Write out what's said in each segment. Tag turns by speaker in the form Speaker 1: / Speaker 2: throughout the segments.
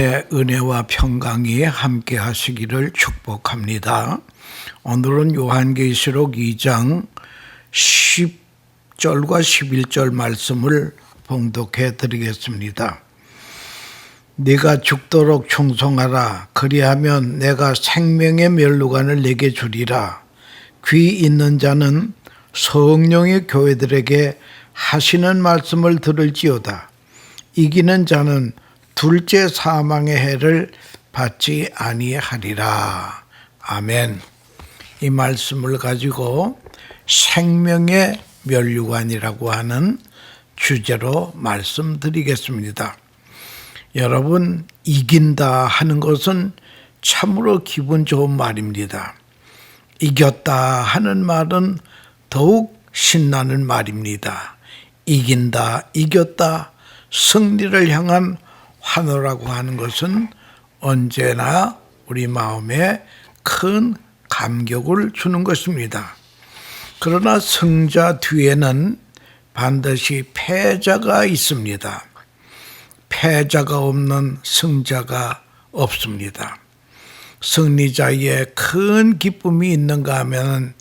Speaker 1: 은혜와 평강이 함께 하시기를 축복합니다. 오늘은 요한계시록 2장 10절과 11절 말씀을 봉독해 드리겠습니다. 네가 죽도록 충성하라. 그리하면 내가 생명의 면류관을 네게 주리라. 귀 있는 자는 성령의 교회들에게 하시는 말씀을 들을지어다. 이기는 자는 둘째 사망의 해를 받지 아니하리라. 아멘. 이 말씀을 가지고 생명의 면류관이라고 하는 주제로 말씀드리겠습니다. 여러분, 이긴다 하는 것은 참으로 기분 좋은 말입니다. 이겼다 하는 말은 더욱 신나는 말입니다. 이긴다, 이겼다, 승리를 향한 환호라고 하는 것은 언제나 우리 마음에 큰 감격을 주는 것입니다. 그러나 승자 뒤에는 반드시 패자가 있습니다. 패자가 없는 승자가 없습니다. 승리자의 큰 기쁨이 있는가 하면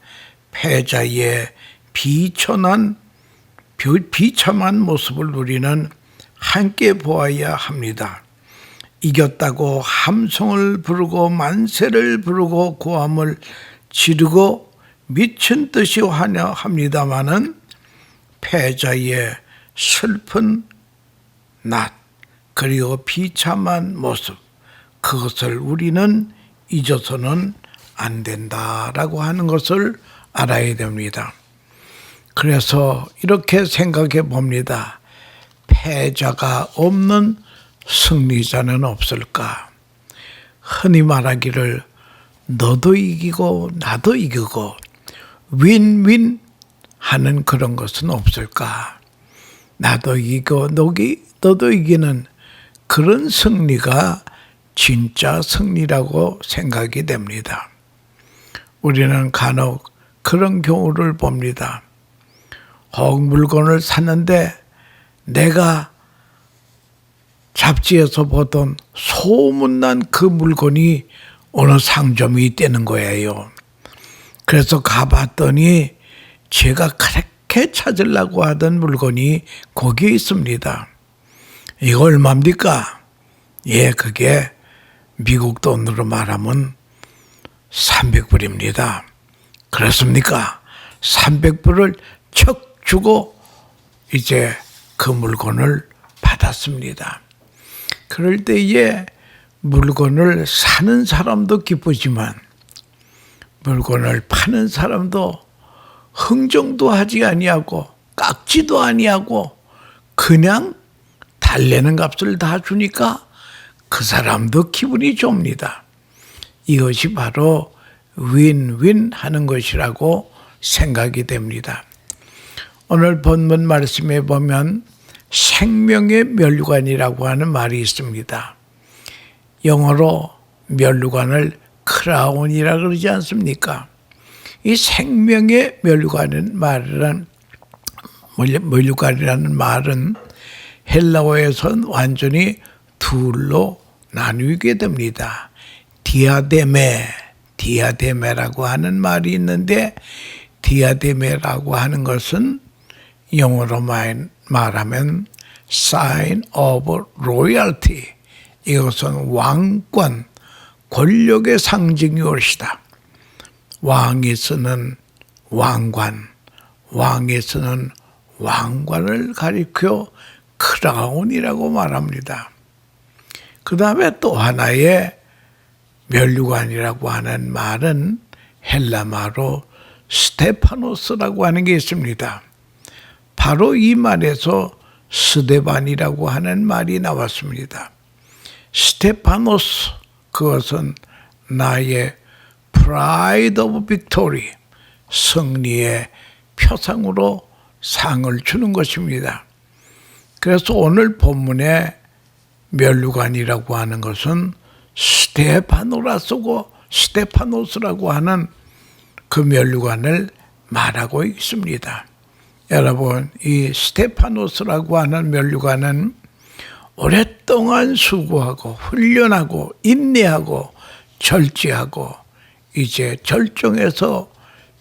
Speaker 1: 패자의 비참한 모습을 우리는 함께 보아야 합니다. 이겼다고 함성을 부르고 만세를 부르고 고함을 지르고 미친 듯이 환영합니다마는 패자의 슬픈 낯 그리고 비참한 모습, 그것을 우리는 잊어서는 안 된다라고 하는 것을 알아야 됩니다. 그래서 이렇게 생각해 봅니다. 패자가 없는 승리자는 없을까? 흔히 말하기를 너도 이기고 나도 이기고 윈윈 하는 그런 것은 없을까? 나도 이기고 너도 이기는 그런 승리가 진짜 승리라고 생각이 됩니다. 우리는 간혹 그런 경우를 봅니다. 혹 물건을 샀는데 내가 잡지에서 보던 소문난 그 물건이 어느 상점에 있다는 거예요. 그래서 가봤더니 제가 그렇게 찾으려고 하던 물건이 거기에 있습니다. 이거 얼마입니까? 예, 그게 미국 돈으로 말하면 300불입니다. 그렇습니까? 300불을 척 주고 이제 그 물건을 받았습니다. 그럴 때에 물건을 사는 사람도 기쁘지만 물건을 파는 사람도 흥정도 하지 아니하고 깎지도 아니하고 그냥 달래는 값을 다 주니까 그 사람도 기분이 좋습니다. 이것이 바로 윈윈 하는 것이라고 생각이 됩니다. 오늘 본문 말씀에 보면 생명의 면류관이라고 하는 말이 있습니다. 영어로 면류관을 크라운이라 그러지 않습니까? 이 생명의 면류관이라는 말은 헬라어에선 완전히 둘로 나누게 됩니다. 디아데메라고 하는 말이 있는데 디아데메라고 하는 것은 영어로 말하면 sign of royalty, 이것은 왕권, 권력의 상징이 옳시다. 왕이 쓰는 왕관, 왕이 쓰는 왕관을 가리켜 크라운이라고 말합니다. 그 다음에 또 하나의 면류관이라고 하는 말은 헬라말로 스테파노스라고 하는 게 있습니다. 바로 이 말에서 스데반이라고 하는 말이 나왔습니다. 스테파노스, 그것은 나의 pride of victory, 승리의 표상으로 상을 주는 것입니다. 그래서 오늘 본문에 면류관이라고 하는 것은 스테파노스라고 하는 그 면류관을 말하고 있습니다. 여러분, 이 스테파노스라고 하는 면류관은 오랫동안 수고하고 훈련하고 인내하고 절제하고 이제 절정에서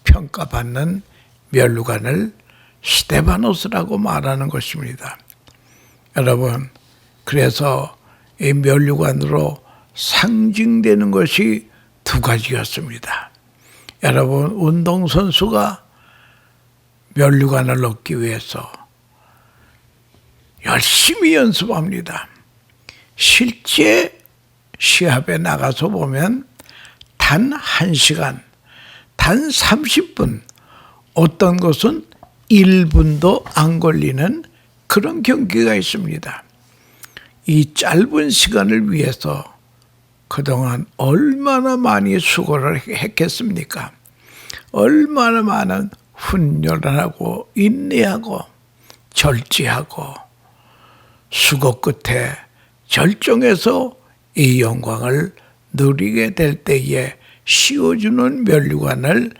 Speaker 1: 평가받는 면류관을 스테파노스라고 말하는 것입니다. 여러분, 그래서 이 면류관으로 상징되는 것이 두 가지였습니다. 여러분, 운동선수가 면류관을 얻기 위해서 열심히 연습합니다. 실제 시합에 나가서 보면 단 1시간, 단 30분, 어떤 것은 1분도 안 걸리는 그런 경기가 있습니다. 이 짧은 시간을 위해서 그동안 얼마나 많이 수고를 했겠습니까? 얼마나 많은 훈련을 하고 인내하고 절제하고 수고 끝에 절정에서 이 영광을 누리게 될 때에 씌워주는 면류관을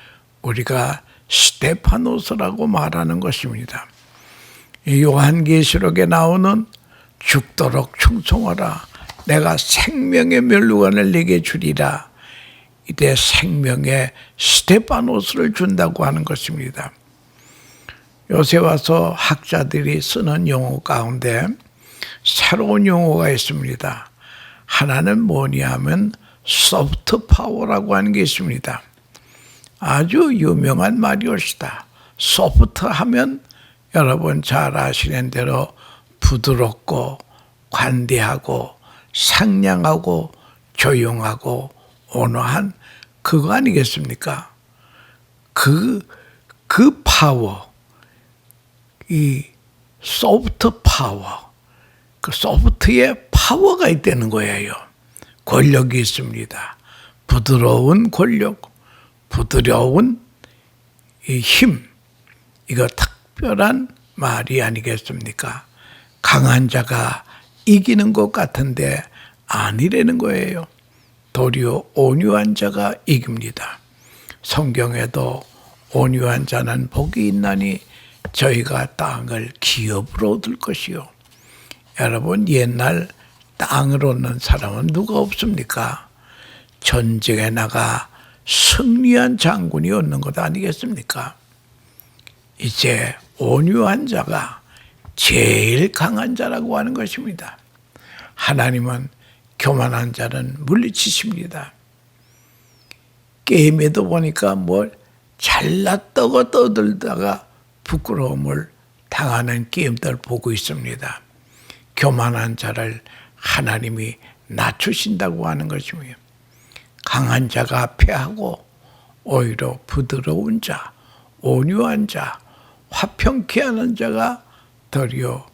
Speaker 1: 우리가 스테파노스라고 말하는 것입니다. 이 요한계시록에 나오는 죽도록 충성하라, 내가 생명의 면류관을 네게 주리라, 이때 생명의 스테파노스를 준다고 하는 것입니다. 요새 와서 학자들이 쓰는 용어 가운데 새로운 용어가 있습니다. 하나는 뭐냐 하면 소프트 파워라고 하는 게 있습니다. 아주 유명한 말이옵시다. 소프트 하면 여러분 잘 아시는 대로 부드럽고 관대하고 상냥하고 조용하고 온화한 그거 아니겠습니까? 그 파워, 이 소프트 파워, 그 소프트에 파워가 있다는 거예요. 권력이 있습니다. 부드러운 권력, 부드러운 이 힘, 이거 특별한 말이 아니겠습니까? 강한 자가 이기는 것 같은데 아니라는 거예요. 도리어 온유한 자가 이깁니다. 성경에도 온유한 자는 복이 있나니 저희가 땅을 기업으로 얻을 것이요. 여러분, 옛날 땅을 얻는 사람은 누가 없습니까? 전쟁에 나가 승리한 장군이 얻는 것 아니겠습니까? 이제 온유한 자가 제일 강한 자라고 하는 것입니다. 하나님은 교만한 자는 물리치십니다. 게임에도 보니까 뭘 잘났다고 떠들다가 부끄러움을 당하는 게임들 보고 있습니다. 교만한 자를 하나님이 낮추신다고 하는 것이며, 강한 자가 패하고 오히려 부드러운 자, 온유한 자, 화평케 하는 자가 도리어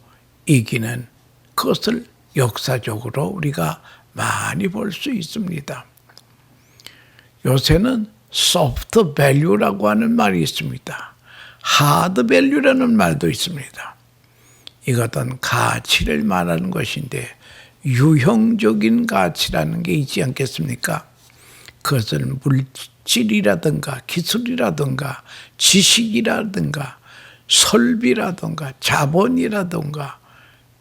Speaker 1: 이기는 것을 역사적으로 우리가 많이 볼 수 있습니다. 요새는 소프트 밸류라고 하는 말이 있습니다. 하드 밸류라는 말도 있습니다. 이것은 가치를 말하는 것인데 유형적인 가치라는 게 있지 않겠습니까? 그것은 물질이라든가 기술이라든가 지식이라든가 설비라든가 자본이라든가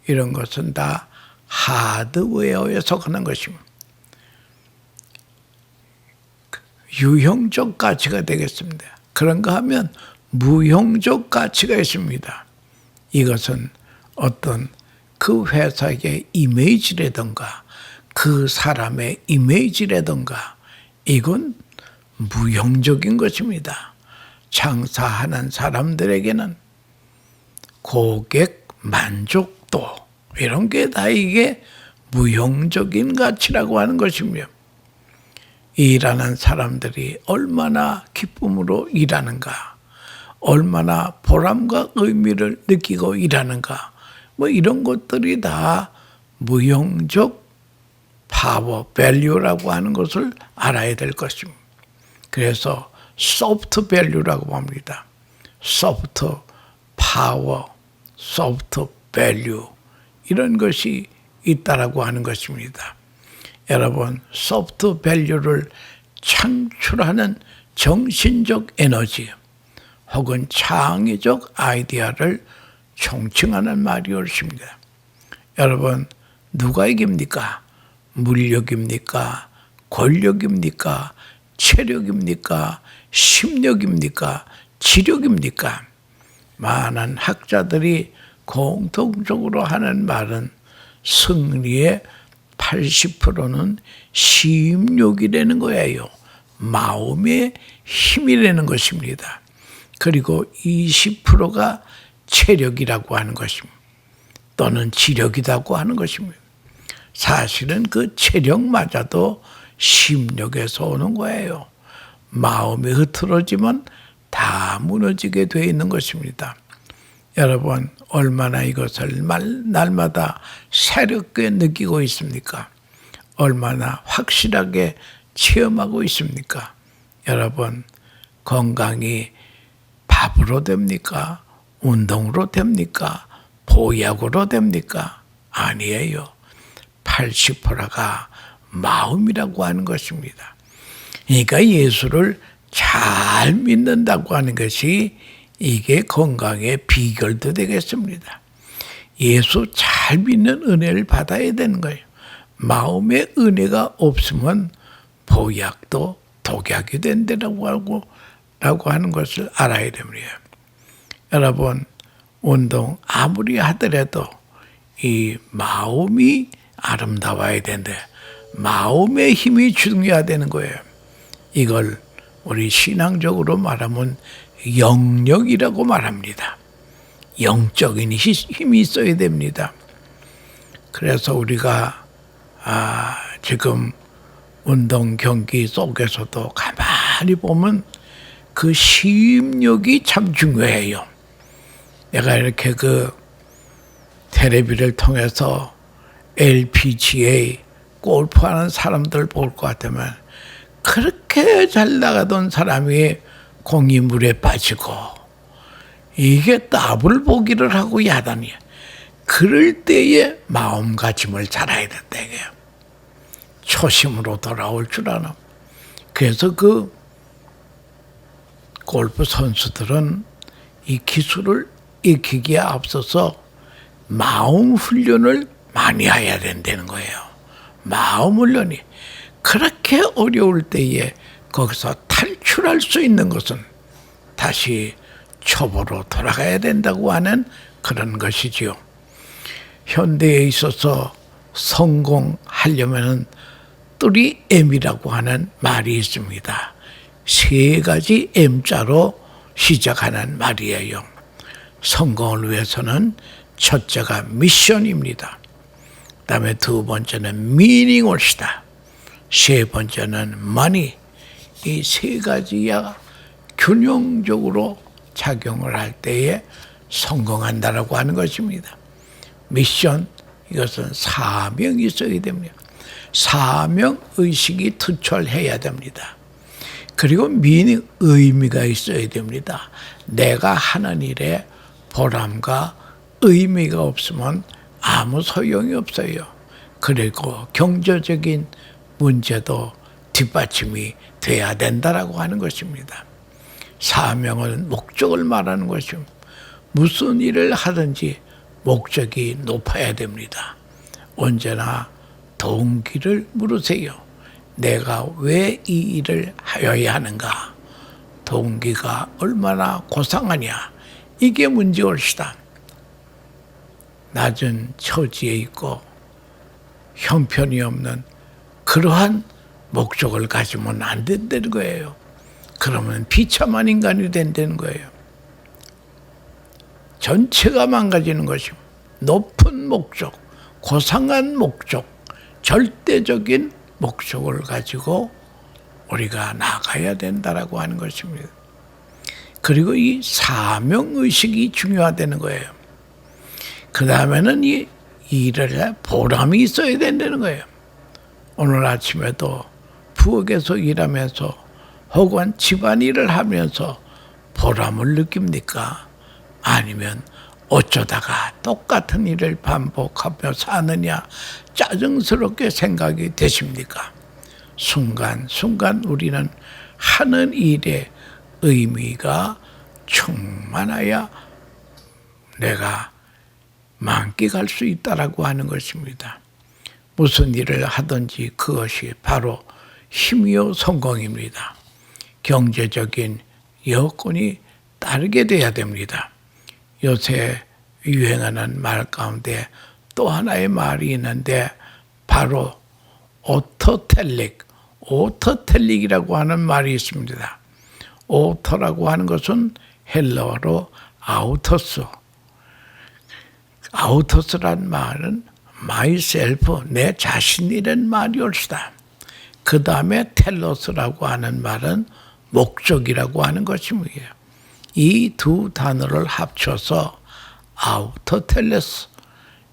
Speaker 1: 이런 것은 다 하드웨어에 속하는 것입니다. 유형적 가치가 되겠습니다. 그런가 하면 무형적 가치가 있습니다. 이것은 어떤 그 회사의 이미지라든가 그 사람의 이미지라든가 이건 무형적인 것입니다. 장사하는 사람들에게는 고객 만족도 이런 게 다 이게 무형적인 가치라고 하는 것이며, 일하는 사람들이 얼마나 기쁨으로 일하는가, 얼마나 보람과 의미를 느끼고 일하는가, 뭐 이런 것들이 다 무형적 파워, 밸류라고 하는 것을 알아야 될 것입니다. 그래서 소프트 밸류라고 합니다. 소프트 파워, 소프트 밸류 이런 것이 있다라고 하는 것입니다. 여러분, 소프트 밸류를 창출하는 정신적 에너지 혹은 창의적 아이디어를 총칭하는 말이 옳습니다. 여러분, 누가 이깁니까? 물력입니까? 권력입니까? 체력입니까? 심력입니까? 지력입니까? 많은 학자들이 공통적으로 하는 말은 승리의 80%는 심력이라는 거예요. 마음의 힘이라는 것입니다. 그리고 20%가 체력이라고 하는 것입니다. 또는 지력이라고 하는 것입니다. 사실은 그 체력마저도 심력에서 오는 거예요. 마음이 흐트러지면 다 무너지게 되어 있는 것입니다. 여러분 얼마나 이것을 날마다 새롭게 느끼고 있습니까? 얼마나 확실하게 체험하고 있습니까? 여러분 건강이 밥으로 됩니까? 운동으로 됩니까? 보약으로 됩니까? 아니에요. 80%가 마음이라고 하는 것입니다. 그러니까 예수를 잘 믿는다고 하는 것이 이게 건강의 비결도 되겠습니다. 예수 잘 믿는 은혜를 받아야 되는 거예요. 마음의 은혜가 없으면 보약도 독약이 된다라고 하는 것을 알아야 됩니다. 여러분 운동 아무리 하더라도 이 마음이 아름다워야 되는데 마음의 힘이 중요하다는 거예요. 이걸 우리 신앙적으로 말하면 영력이라고 말합니다. 영적인 힘이 있어야 됩니다. 그래서 우리가 지금 운동 경기 속에서도 가만히 보면 그 심력이 참 중요해요. 내가 이렇게 그 텔레비를 통해서 LPGA 골프하는 사람들 볼 것 같으면 그렇게 잘 나가던 사람이 공이 물에 빠지고 이게 더블 보기를 하고 야단이야. 그럴 때에 마음가짐을 잘해야 된다 이게요. 초심으로 돌아올 줄 아나. 그래서 그 골프 선수들은 이 기술을 익히기에 앞서서 마음 훈련을 많이 해야 된다는 거예요. 마음 훈련이 그렇게 어려울 때에 거기서 탈출할 수 있는 것은 다시 초보로 돌아가야 된다고 하는 그런 것이지요. 현대에 있어서 성공하려면 3M이라고 하는 말이 있습니다. 3가지 M자로 시작하는 말이에요. 성공을 위해서는 첫째가 미션입니다. 그 다음에 두 번째는 미닝홀시다. 세 번째는 money. 이 3가지가 균형적으로 작용을 할 때에 성공한다라고 하는 것입니다. 미션, 이것은 사명이 있어야 됩니다. 사명의식이 투철해야 됩니다. 그리고 미닝, 의미가 있어야 됩니다. 내가 하는 일에 보람과 의미가 없으면 아무 소용이 없어요. 그리고 경제적인 문제도 뒷받침이 돼야 된다라고 하는 것입니다. 사명은 목적을 말하는 것입니다. 무슨 일을 하든지 목적이 높아야 됩니다. 언제나 동기를 물으세요. 내가 왜 이 일을 하여야 하는가? 동기가 얼마나 고상하냐? 이게 문제올시다. 낮은 처지에 있고 형편이 없는 그러한 목적을 가지면 안 된다는 거예요. 그러면 비참한 인간이 된다는 거예요. 전체가 망가지는 것입니다. 높은 목적, 고상한 목적, 절대적인 목적을 가지고 우리가 나가야 된다라고 하는 것입니다. 그리고 이 사명의식이 중요하다는 거예요. 그 다음에는 이 일을 해 보람이 있어야 된다는 거예요. 오늘 아침에도 부엌에서 일하면서 혹은 집안일을 하면서 보람을 느낍니까? 아니면 어쩌다가 똑같은 일을 반복하며 사느냐 짜증스럽게 생각이 되십니까? 순간순간 우리는 하는 일의 의미가 충만해야 내가 만끽할 수 있다라고 하는 것입니다. 무슨 일을 하든지 그것이 바로 힘이요 성공입니다. 경제적인 여건이 따르게 돼야 됩니다. 요새 유행하는 말 가운데 또 하나의 말이 있는데 바로 오토텔릭이라고 하는 말이 있습니다. 오토라고 하는 것은 헬라어로 아우토스란 말은 myself, 내 자신이란 말이 옳시다. 그 다음에 텔로스라고 하는 말은 목적이라고 하는 것입니다. 이 두 단어를 합쳐서 아우토텔레스,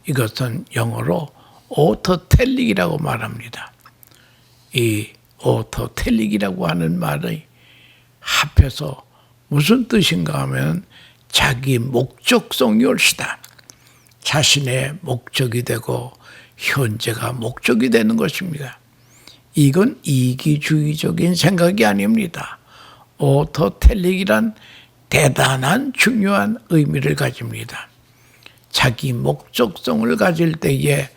Speaker 1: 이것은 영어로 오토텔릭이라고 말합니다. 이 오토텔릭이라고 하는 말이 합해서 무슨 뜻인가 하면 자기 목적성이 옳시다. 자신의 목적이 되고 현재가 목적이 되는 것입니다. 이건 이기주의적인 생각이 아닙니다. 오토텔릭이란 대단한 중요한 의미를 가집니다. 자기 목적성을 가질 때에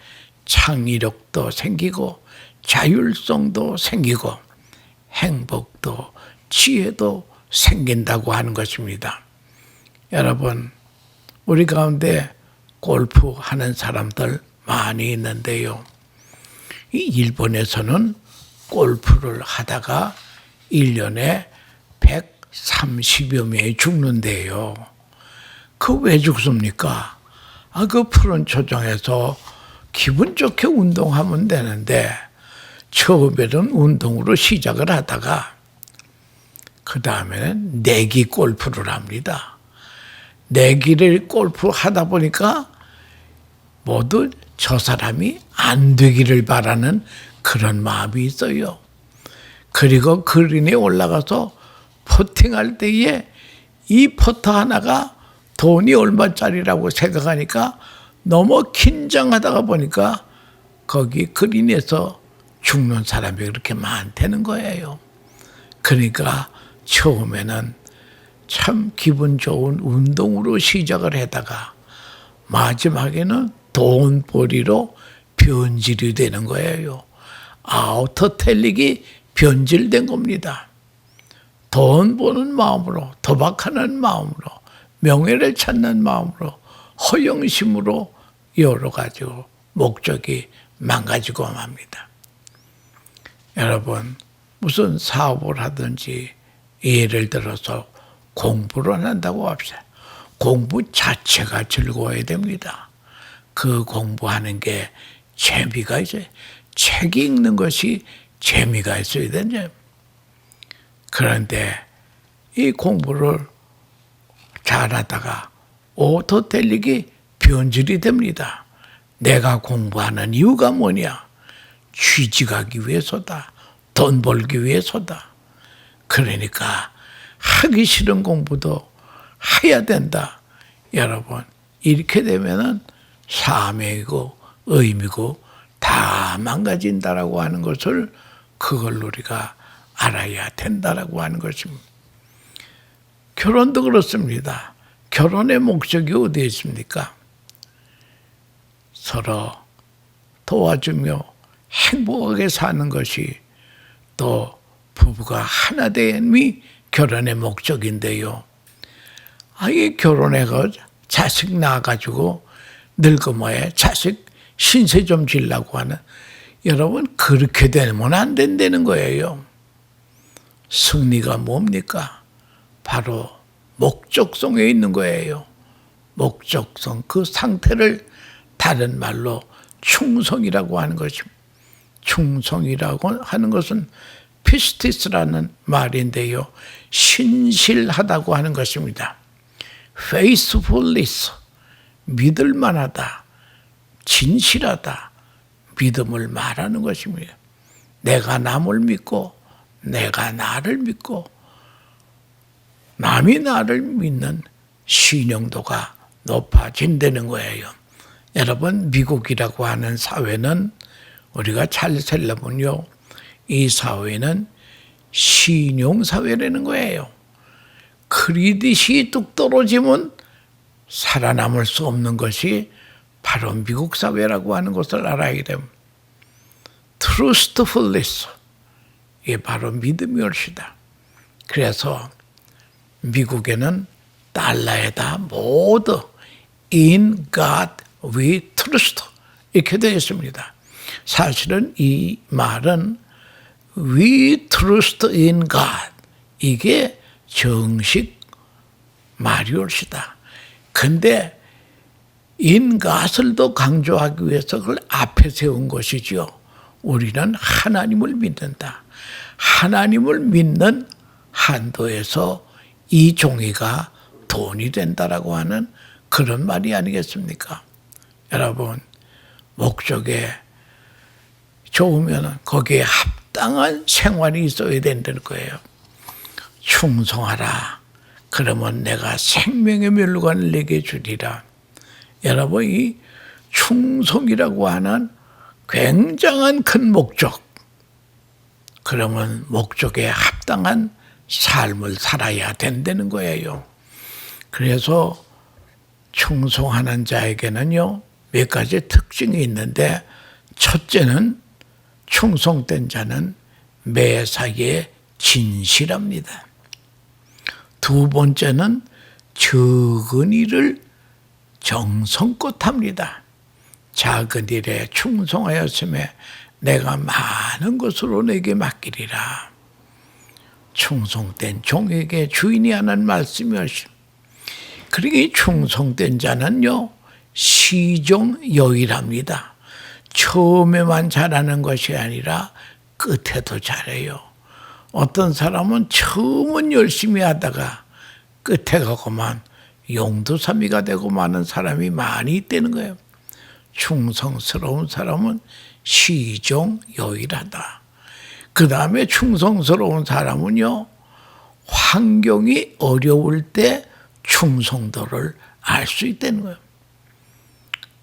Speaker 1: 창의력도 생기고 자율성도 생기고 행복도 지혜도 생긴다고 하는 것입니다. 여러분, 우리 가운데 골프 하는 사람들 많이 있는데요. 이 일본에서는 골프를 하다가 1년에 130여 명이 죽는데요. 그 왜 죽습니까? 그 푸른 초장에서 기분 좋게 운동하면 되는데 처음에는 운동으로 시작을 하다가 그 다음에는 내기 골프를 합니다. 내기를 골프 하다 보니까 모두 저 사람이 안 되기를 바라는 그런 마음이 있어요. 그리고 그린에 올라가서 퍼팅할 때에 이 퍼터 하나가 돈이 얼마짜리라고 생각하니까 너무 긴장하다가 보니까 거기 그린에서 죽는 사람이 그렇게 많다는 거예요. 그러니까 처음에는 참 기분 좋은 운동으로 시작을 하다가 마지막에는 돈벌이로 변질이 되는 거예요. 아우토텔릭이 변질된 겁니다. 돈 버는 마음으로, 도박하는 마음으로, 명예를 찾는 마음으로, 허영심으로 여러 가지 목적이 망가지고 맙니다. 여러분, 무슨 사업을 하든지 예를 들어서 공부를 한다고 합시다. 공부 자체가 즐거워야 됩니다. 그 공부하는 게 재미가 있어요. 책 읽는 것이 재미가 있어야 되죠. 그런데 이 공부를 잘하다가 오토텔릭이 변질이 됩니다. 내가 공부하는 이유가 뭐냐? 취직하기 위해서다. 돈 벌기 위해서다. 그러니까 하기 싫은 공부도 해야 된다. 여러분, 이렇게 되면은 사명이고 의미고 다 망가진다라고 하는 것을 그걸 우리가 알아야 된다라고 하는 것입니다. 결혼도 그렇습니다. 결혼의 목적이 어디에 있습니까? 서로 도와주며 행복하게 사는 것이 또 부부가 하나 됨이 결혼의 목적인데요. 이 결혼해서 자식 낳아가지고 늙어모에 자식 신세 좀 지려고 하는, 여러분 그렇게 되면 안 된다는 거예요. 승리가 뭡니까? 바로 목적성에 있는 거예요. 목적성, 그 상태를 다른 말로 충성이라고 하는 것입니다. 충성이라고 하는 것은 피스티스라는 말인데요. 신실하다고 하는 것입니다. faithfulness, 믿을 만하다, 진실하다, 믿음을 말하는 것입니다. 내가 남을 믿고 내가 나를 믿고 남이 나를 믿는 신용도가 높아진다는 거예요. 여러분, 미국이라고 하는 사회는 우리가 잘 살려보면요, 이 사회는 신용사회라는 거예요. 크레딧이 뚝 떨어지면 살아남을 수 없는 것이 바로 미국 사회라고 하는 것을 알아야 됩니다. trustfulness, 이게 바로 믿음이 옳시다. 그래서 미국에는 달러에다 모두 In God we trust 이렇게 되어 있습니다. 사실은 이 말은 We trust in God, 이게 정식 말이 옳시다. 근데 in God을 더 강조하기 위해서 그걸 앞에 세운 것이지요. 우리는 하나님을 믿는다. 하나님을 믿는 한도에서 이 종이가 돈이 된다라고 하는 그런 말이 아니겠습니까? 여러분, 목적에 좋으면 거기에 합당한 생활이 있어야 된다는 거예요. 충성하라. 그러면 내가 생명의 멸관을 내게 주리라. 여러분, 이 충성이라고 하는 굉장한 큰 목적. 그러면 목적에 합당한 삶을 살아야 된다는 거예요. 그래서 충성하는 자에게는요, 몇 가지 특징이 있는데, 첫째는 충성된 자는 매사에 진실합니다. 두 번째는 적은 일을 정성껏 합니다. 작은 일에 충성하였음에 내가 많은 것으로 내게 맡기리라. 충성된 종에게 주인이 하는 말씀이었습니다. 그러니까 이 충성된 자는요, 시종여일합니다. 처음에만 잘하는 것이 아니라 끝에도 잘해요. 어떤 사람은 처음은 열심히 하다가 끝에 가고만 용두사미가 되고 마는 사람이 많이 있다는 거예요. 충성스러운 사람은 시종여일하다. 그 다음에 충성스러운 사람은요, 환경이 어려울 때 충성도를 알 수 있다는 거예요.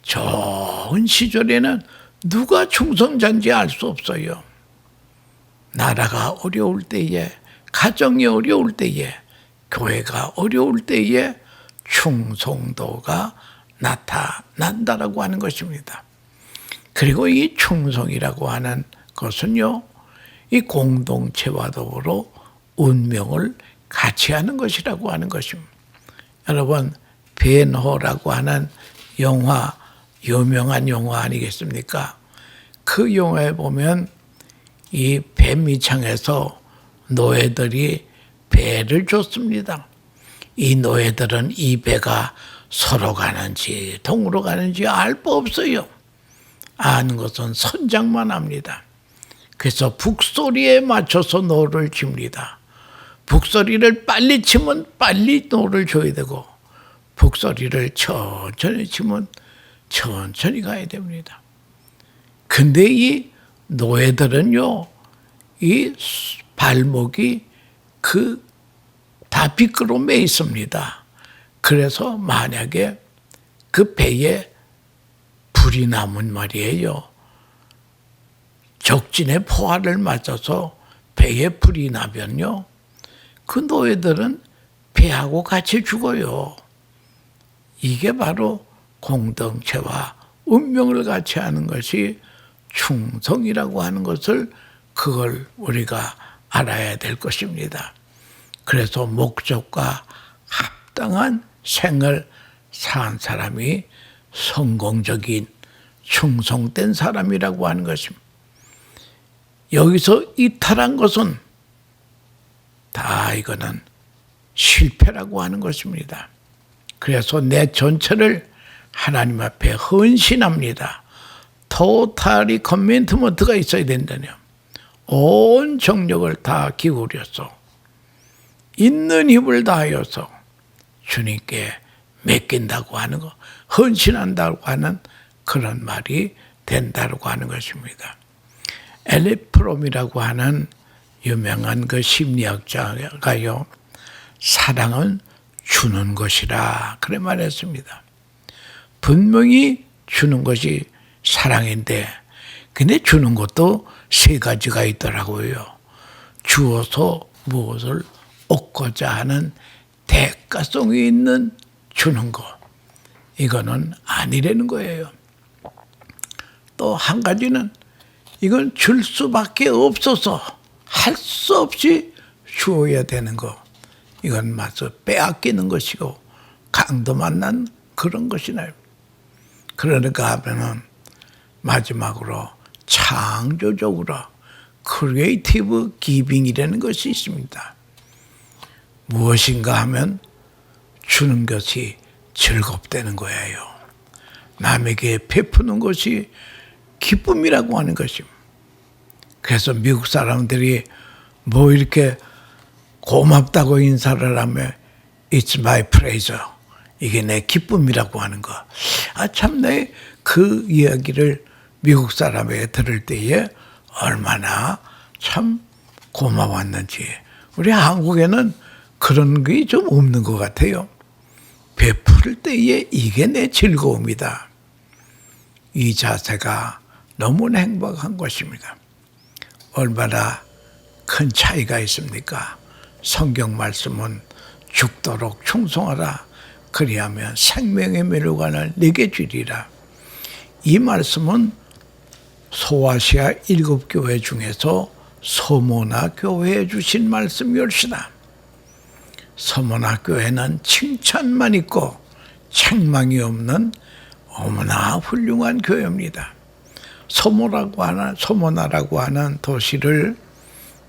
Speaker 1: 좋은 시절에는 누가 충성자인지 알 수 없어요. 나라가 어려울 때에, 가정이 어려울 때에, 교회가 어려울 때에 충성도가 나타난다라고 하는 것입니다. 그리고 이 충성이라고 하는 것은요, 이 공동체와 더불어 운명을 같이 하는 것이라고 하는 것입니다. 여러분, 벤허라고 하는 영화, 유명한 영화 아니겠습니까? 그 영화에 보면 이 뱀미창에서 노예들이 배를 줬습니다. 이 노예들은 이 배가 서로 가는지 동으로 가는지 알 바 없어요. 아는 것은 선장만 합니다. 그래서 북소리에 맞춰서 노를 칩니다. 북소리를 빨리 치면 빨리 노를 줘야 되고, 북소리를 천천히 치면 천천히 가야 됩니다. 근데 이 노예들은요, 이 발목이 다 미끄러 매 있습니다. 그래서 만약에 그 배에 불이 나면 말이에요, 적진의 포화를 맞아서 배에 불이 나면요, 그 노예들은 배하고 같이 죽어요. 이게 바로 공동체와 운명을 같이 하는 것이 충성이라고 하는 것을, 그걸 우리가 알아야 될 것입니다. 그래서 목적과 합당한 생을 산 사람이 성공적인 충성된 사람이라고 하는 것입니다. 여기서 이탈한 것은 다 이거는 실패라고 하는 것입니다. 그래서 내 전체를 하나님 앞에 헌신합니다. 토탈이 커미트먼트가 있어야 된다며. 온 정력을 다 기울여서 있는 힘을 다하여서 주님께 맡긴다고 하는 거, 헌신한다고 하는 그런 말이 된다고 하는 것입니다. 엘리 프롬이라고 하는 유명한 그 심리학자가요, 사랑은 주는 것이라 그래 말했습니다. 분명히 주는 것이 사랑인데, 근데 주는 것도 세 가지가 있더라고요. 주어서 무엇을 얻고자 하는 대가성이 있는 주는 것, 이거는 아니라는 거예요. 또 한 가지는 이건 줄 수밖에 없어서 할 수 없이 주어야 되는 거. 이건 마저 빼앗기는 것이고 강도 만난 그런 것이네요. 그러니까 하면은 마지막으로 창조적으로 크리에이티브 기빙이라는 것이 있습니다. 무엇인가 하면 주는 것이 즐겁다는 거예요. 남에게 베푸는 것이 기쁨이라고 하는 것입니다. 그래서 미국 사람들이 뭐 이렇게 고맙다고 인사를 하면 It's my pleasure. 이게 내 기쁨이라고 하는 거. 참 내 그 이야기를 미국 사람에게 들을 때에 얼마나 참 고마웠는지. 우리 한국에는 그런 게 좀 없는 것 같아요. 베풀 때에 이게 내 즐거움이다. 이 자세가 너무나 행복한 것입니다. 얼마나 큰 차이가 있습니까? 성경 말씀은 죽도록 충성하라. 그리하면 생명의 멸류관을 내게 주리라. 이 말씀은 소아시아 7교회 중에서 서모나 교회에 주신 말씀이올시다. 서모나 교회는 칭찬만 있고 책망이 없는 너무나 훌륭한 교회입니다. 서모나라고 하는 도시를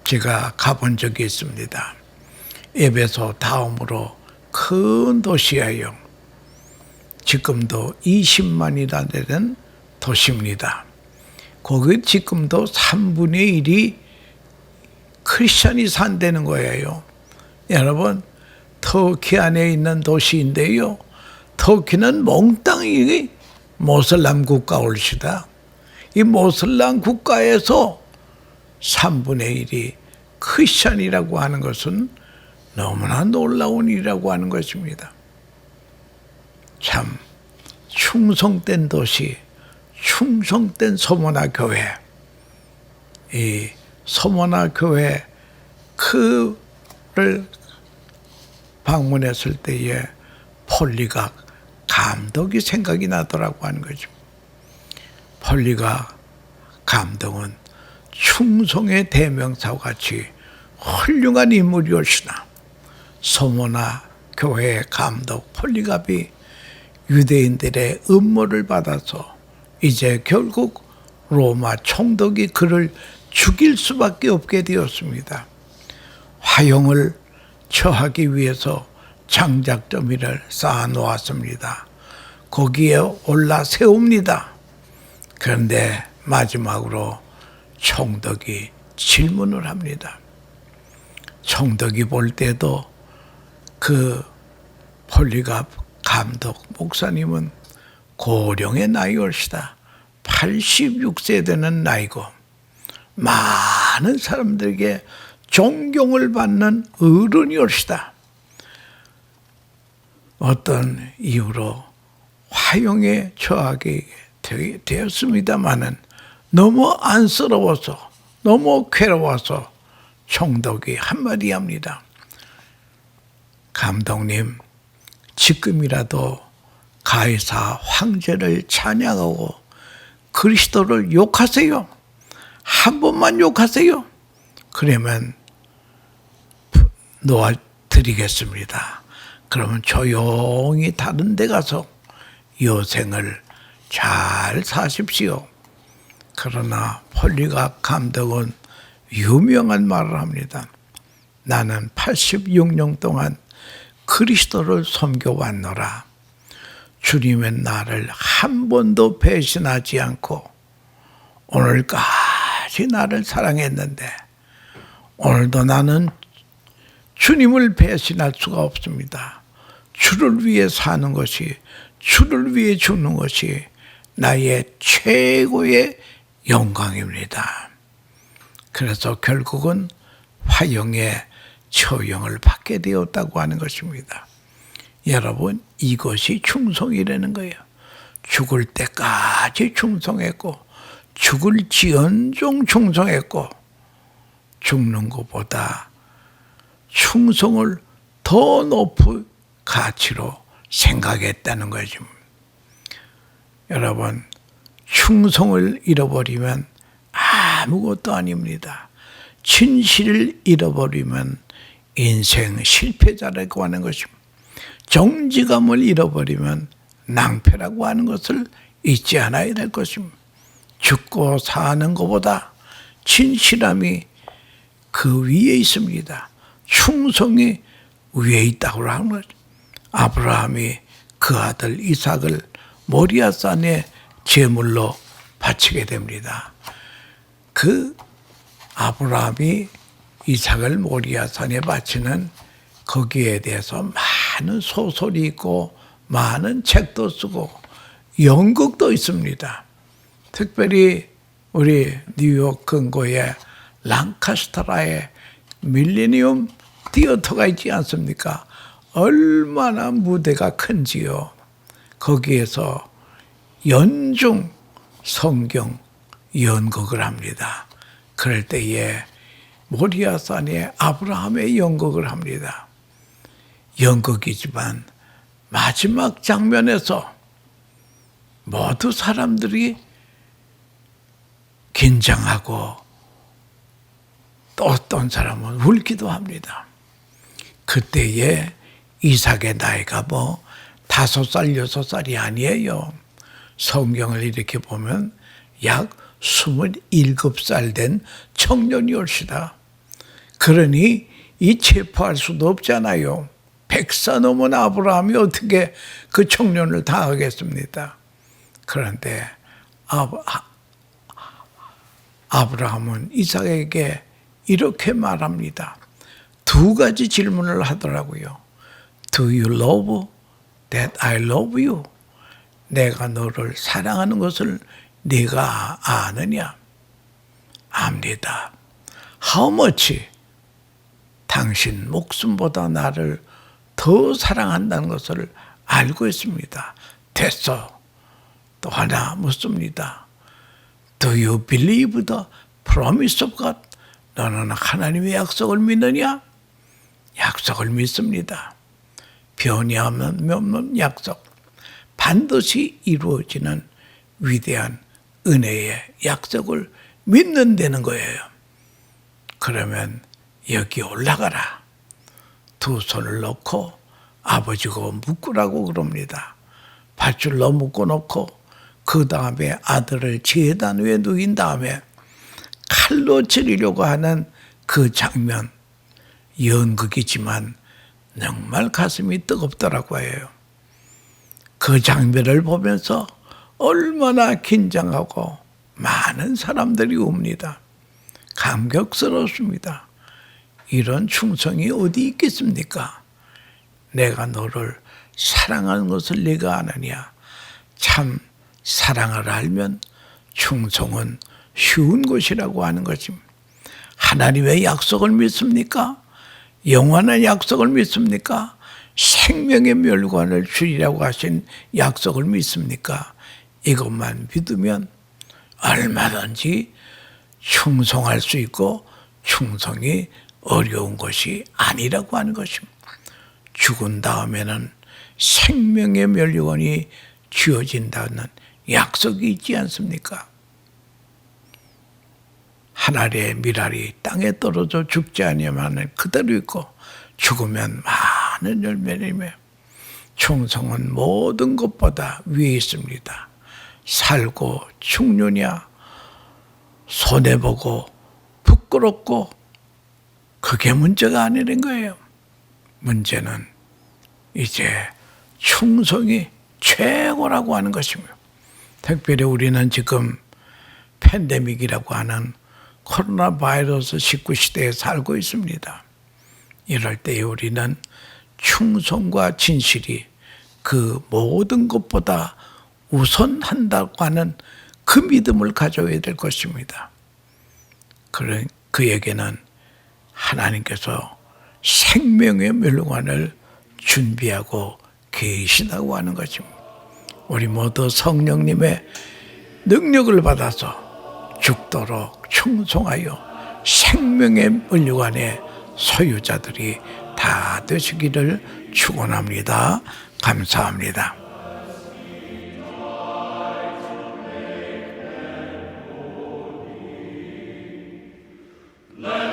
Speaker 1: 제가 가본 적이 있습니다. 에베소 다음으로 큰 도시예요. 지금도 20만이나 되는 도시입니다. 거기 지금도 3분의 1이 크리스천이 산다는 거예요. 여러분, 터키 안에 있는 도시인데요. 터키는 몽땅이 모슬람 국가올시다. 이 모슬람 국가에서 3분의 1이 크리스천이라고 하는 것은 너무나 놀라운 일이라고 하는 것입니다. 참 충성된 도시, 충성된 서모나 교회. 이 서모나 교회 그를 방문했을 때에 폴리각 감독이 생각이 나더라고 하는 거죠. 폴리각 감독은 충성의 대명사와 같이 훌륭한 인물이었으나 서모나 교회의 감독 폴리갑이 유대인들의 음모를 받아서 이제 결국 로마 총독이 그를 죽일 수밖에 없게 되었습니다. 화형을 처하기 위해서 장작더미를 쌓아놓았습니다. 거기에 올라 세웁니다. 그런데 마지막으로 총독이 질문을 합니다. 총독이 볼 때도 그 폴리갑 감독 목사님은 고령의 나이올시다. 86세 되는 나이고 많은 사람들에게 존경을 받는 어른이올시다. 어떤 이유로 화형에 처하게 되었습니다마는 너무 안쓰러워서 너무 괴로워서 총독이 한마디 합니다. 감독님, 지금이라도 가이사 황제를 찬양하고 그리스도를 욕하세요. 한 번만 욕하세요. 그러면 놓아드리겠습니다. 그러면 조용히 다른 데 가서 여생을 잘 사십시오. 그러나 폴리갑 감독은 유명한 말을 합니다. 나는 86년 동안 그리스도를 섬겨왔노라. 주님은 나를 한 번도 배신하지 않고 오늘까지 나를 사랑했는데 오늘도 나는 주님을 배신할 수가 없습니다. 주를 위해 사는 것이, 주를 위해 죽는 것이 나의 최고의 영광입니다. 그래서 결국은 화형의 처형을 받게 되었다고 하는 것입니다. 여러분, 이것이 충성이라는 거예요. 죽을 때까지 충성했고 죽을 지언정 충성했고 죽는 것보다 충성을 더 높은 가치로 생각했다는 거죠. 여러분, 충성을 잃어버리면 아무것도 아닙니다. 진실을 잃어버리면 인생 실패자라고 하는 것입니다. 정직함을 잃어버리면 낭패라고 하는 것을 잊지 않아야 될 것입니다. 죽고 사는 것보다 진실함이 그 위에 있습니다. 충성이 위에 있다고 하는 거죠. 아브라함이 그 아들 이삭을 모리아산에 제물로 바치게 됩니다. 그 아브라함이 이삭을 모리아산에 바치는 거기에 대해서 많은 소설이 있고 많은 책도 쓰고 연극도 있습니다. 특별히 우리 뉴욕 근교의 랑카스타라의 밀레니엄 티어터가 있지 않습니까? 얼마나 무대가 큰지요. 거기에서 연중 성경 연극을 합니다. 그럴 때에 모리아산에 아브라함의 연극을 합니다. 연극이지만 마지막 장면에서 모두 사람들이 긴장하고 또 어떤 사람은 울기도 합니다. 그때에 이삭의 나이가 5살, 6살이 아니에요. 성경을 이렇게 보면 약 27살 된 청년이 올시다. 그러니 이 체포할 수도 없잖아요. 100사 넘은 아브라함이 어떻게 그 청년을 당하겠습니까? 그런데 아브라함은 이삭에게 이렇게 말합니다. 2가지 질문을 하더라고요. Do you love that I love you? 내가 너를 사랑하는 것을 네가 아느냐? 압니다. How much? 당신 목숨보다 나를 더 사랑한다는 것을 알고 있습니다. 됐어. 또 하나 묻습니다. Do you believe the promise of God? 너는 하나님의 약속을 믿느냐? 약속을 믿습니다. 변함없는 약속. 반드시 이루어지는 위대한 은혜의 약속을 믿는다는 거예요. 그러면 여기 올라가라. 2 손을 놓고 아버지가 묶으라고 그럽니다. 밧줄로 묶어놓고 그 다음에 아들을 제단 위에 누인 다음에 칼로 찌르려고 하는 그 장면, 연극이지만 정말 가슴이 뜨겁더라고 해요. 그 장면을 보면서 얼마나 긴장하고 많은 사람들이 옵니다. 감격스럽습니다. 이런 충성이 어디 있겠습니까? 내가 너를 사랑하는 것을 네가 아느냐? 참 사랑을 알면 충성은 쉬운 것이라고 하는 것입니다. 하나님의 약속을 믿습니까? 영원한 약속을 믿습니까? 생명의 멸관을 주리라고 하신 약속을 믿습니까? 이것만 믿으면 얼마든지 충성할 수 있고 충성이 어려운 것이 아니라고 하는 것입니다. 죽은 다음에는 생명의 멸류관이 쥐어진다는 약속이 있지 않습니까? 하늘의 밀알이 땅에 떨어져 죽지 아니하면 그대로 있고 죽으면 많은 열매를 맺으며 충성은 모든 것보다 위에 있습니다. 살고 죽느냐, 손해보고 부끄럽고 그게 문제가 아니란 거예요. 문제는 이제 충성이 최고라고 하는 것입니다. 특별히 우리는 지금 팬데믹이라고 하는 코로나 바이러스 19 시대에 살고 있습니다. 이럴 때에 우리는 충성과 진실이 그 모든 것보다 우선한다고 하는 그 믿음을 가져야 될 것입니다. 그에게는 하나님께서 생명의 멸관을 준비하고 계시다고 하는 것입니다. 우리 모두 성령님의 능력을 받아서 죽도록 충성하여 생명의 멸관의 소유자들이 다 되시기를 축원합니다. 감사합니다.
Speaker 2: Let